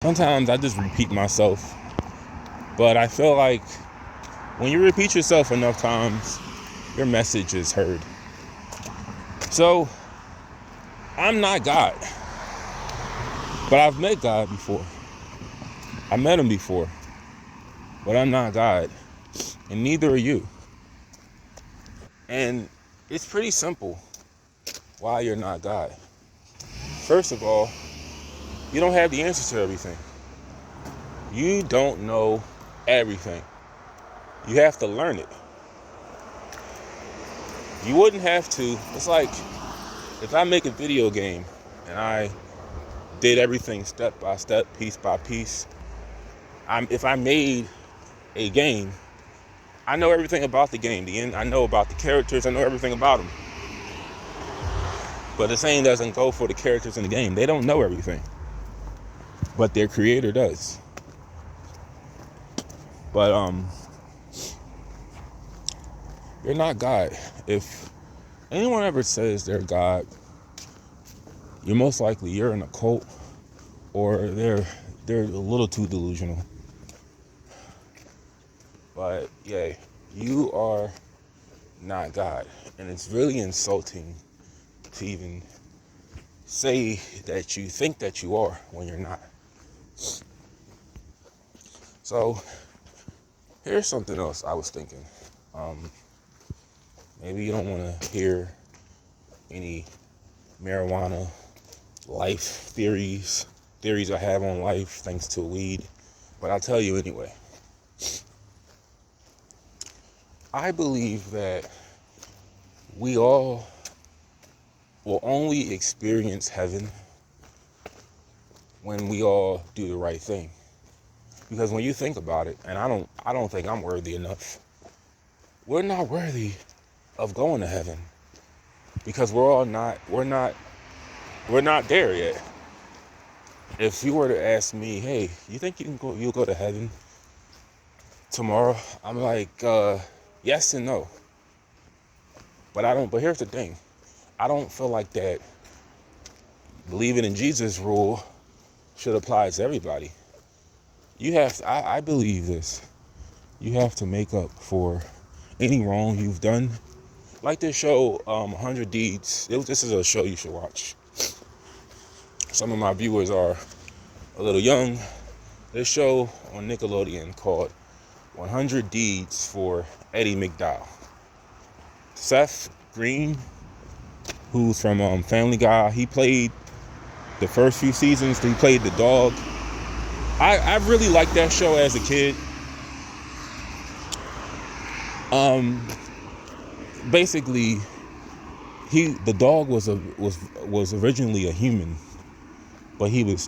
Sometimes I just repeat myself, but I feel like when you repeat yourself enough times, your message is heard. So, I'm not God, but I've met God before. I met him before, but I'm not God, and neither are you. And it's pretty simple why you're not God. First of all, you don't have the answer to everything. You don't know everything. You have to learn it. You wouldn't have to. It's like if I make a video game and I did everything step by step, piece by piece. If I made a game, I know everything about the game. I know about the characters. I know everything about them. But the same doesn't go for the characters in the game. They don't know everything, but their creator does. But you're not God. If anyone ever says they're God, you're most likely you're in a cult, or they're a little too delusional. But yeah, you are not God, and it's really insulting to even say that you think that you are when you're not. So here's something else I was thinking. Maybe you don't want to hear any marijuana life theories I have on life thanks to weed, but I'll tell you anyway. I believe that we all will only experience heaven when we all do the right thing. Because when you think about it, and I don't think I'm worthy enough. We're not worthy of going to heaven because we're not there yet. If you were to ask me, hey, you think you'll go to heaven tomorrow? I'm like, yes and no. But here's the thing. I don't feel like that believing in Jesus rule should apply to everybody. I believe this. You have to make up for any wrong you've done. Like this show, 100 Deeds. This is a show you should watch. Some of my viewers are a little young. This show on Nickelodeon called 100 Deeds for Eddie McDowell. Seth Green, who's from Family Guy, he played the first few seasons. He played the dog. I really liked that show as a kid. Basically, the dog was originally a human, but he was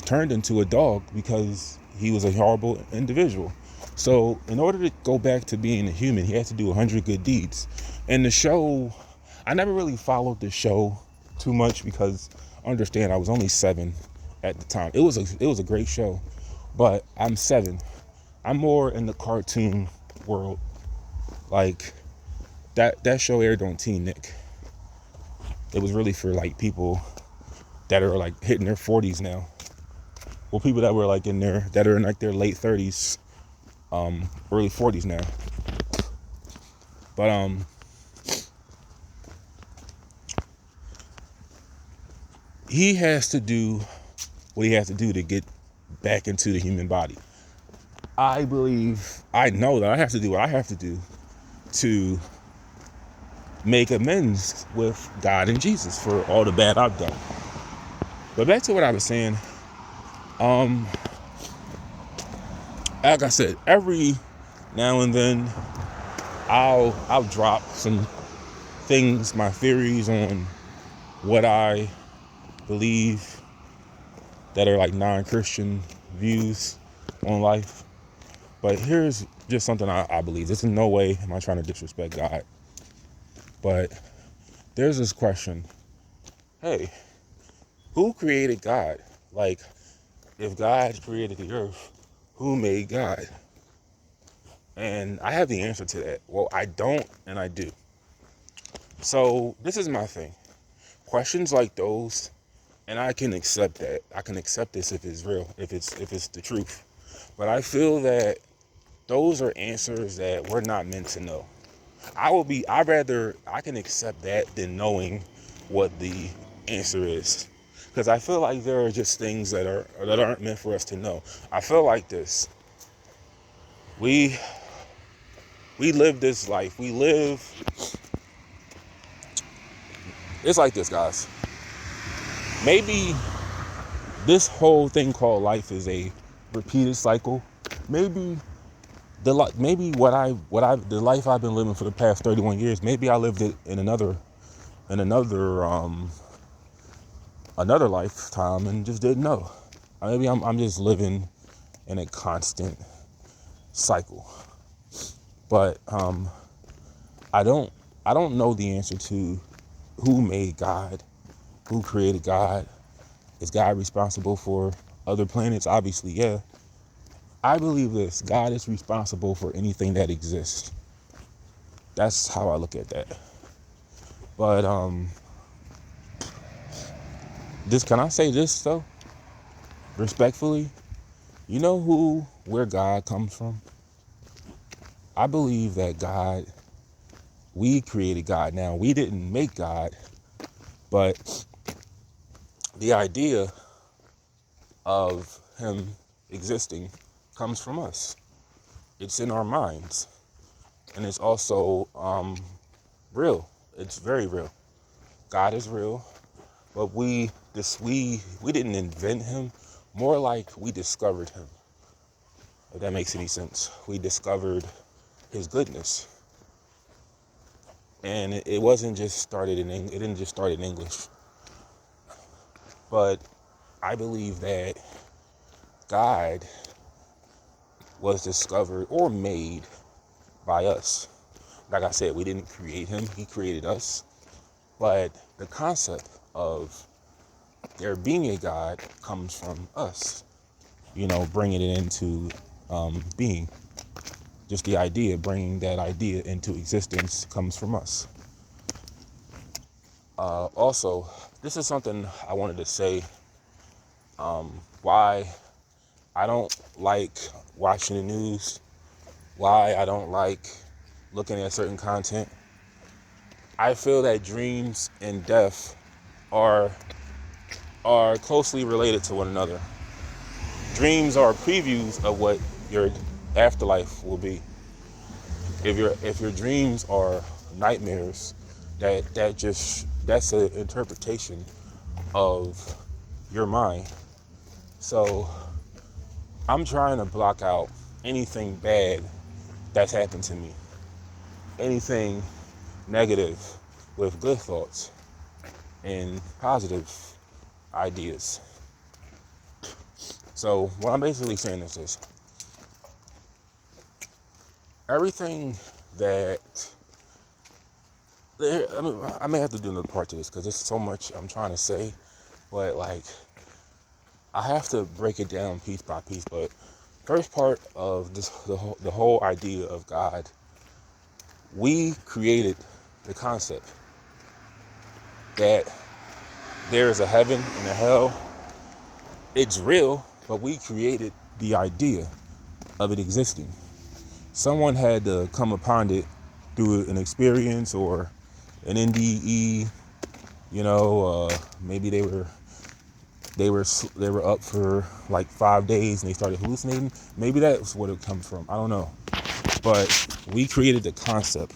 turned into a dog because he was a horrible individual. So in order to go back to being a human, he had to do 100 good deeds. And the show, I never really followed the show too much because, understand, I was only 7 at the time. It was a great show, but I'm 7. I'm more in the cartoon world. Like that show aired on Teen Nick. It was really for like people that are like hitting their 40s now. Well, people that were like that are in like their late 30s, early 40s now. But he has to do what he has to do to get back into the human body. I know that I have to do what I have to do to make amends with God and Jesus for all the bad I've done. But back to what I was saying. Like I said, every now and then I'll drop some things, my theories on what I believe that are like non-Christian views on life. But here's just something I believe. This in no way am I trying to disrespect God. But there's this question. Hey, who created God? Like, if God created the earth, who made God? And I have the answer to that. Well, I don't, and I do. So this is my thing. Questions like those And I can accept that. I can accept this if it's real, if it's the truth. But I feel that those are answers that we're not meant to know. I can accept that than knowing what the answer is. Because I feel like there are just things that aren't meant for us to know. I feel like this. We live this life. It's like this, guys. Maybe this whole thing called life is a repeated cycle. Maybe the life I've been living for the past 31 years, maybe I lived it in another lifetime and just didn't know. Maybe I'm just living in a constant cycle. But I don't know the answer to who made God, who created God. Is God responsible for other planets? Obviously, yeah. I believe this. God is responsible for anything that exists. That's how I look at that. But can I say this though? Respectfully, you know where God comes from? I believe that we created God. Now, we didn't make God, but the idea of him existing comes from us. It's in our minds. And it's also real. It's very real. God is real. But we didn't invent him. More like we discovered him. If that makes any sense. We discovered his goodness. And it wasn't just started in English. It didn't just start in English. But I believe that God was discovered or made by us. Like I said, we didn't create him. He created us. But the concept of there being a God comes from us. Bringing it into being. Just the idea, bringing that idea into existence comes from us. Also, this is something I wanted to say. Why I don't like watching the news. Why I don't like looking at certain content. I feel that dreams and death are closely related to one another. Dreams are previews of what your afterlife will be. If your dreams are nightmares, that's an interpretation of your mind. So I'm trying to block out anything bad that's happened to me. Anything negative with good thoughts and positive ideas. So what I'm basically saying is this. Everything that I may have to do another part to this because there's so much I'm trying to say, but I have to break it down piece by piece. But first part of this, the whole idea of God, we created the concept that there is a heaven and a hell. It's real, but we created the idea of it existing. Someone had to come upon it through an experience or an NDE. Maybe they were up for like 5 days and they started hallucinating. Maybe that's what it comes from. I don't know. But we created the concept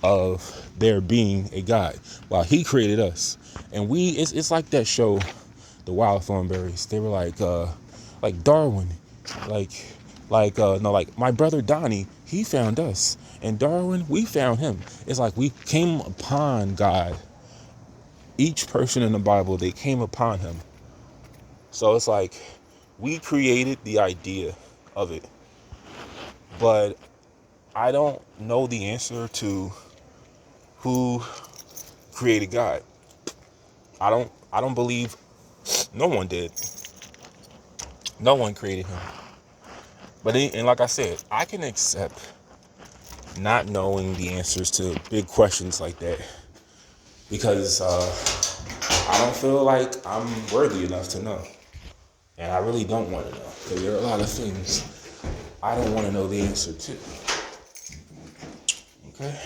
of there being a God while he created us. And it's like that show, The Wild Thornberrys. They were like Darwin, like my brother Donnie, he found us, and Darwin, we found him. It's like we came upon God. Each person in the Bible, they came upon him. So it's like we created the idea of it, but I don't know the answer to who created God. I don't believe no one did. No one created him. But and like I said, I can accept not knowing the answers to big questions like that because I don't feel like I'm worthy enough to know. And I really don't want to know. Because there are a lot of things I don't want to know the answer to. Okay?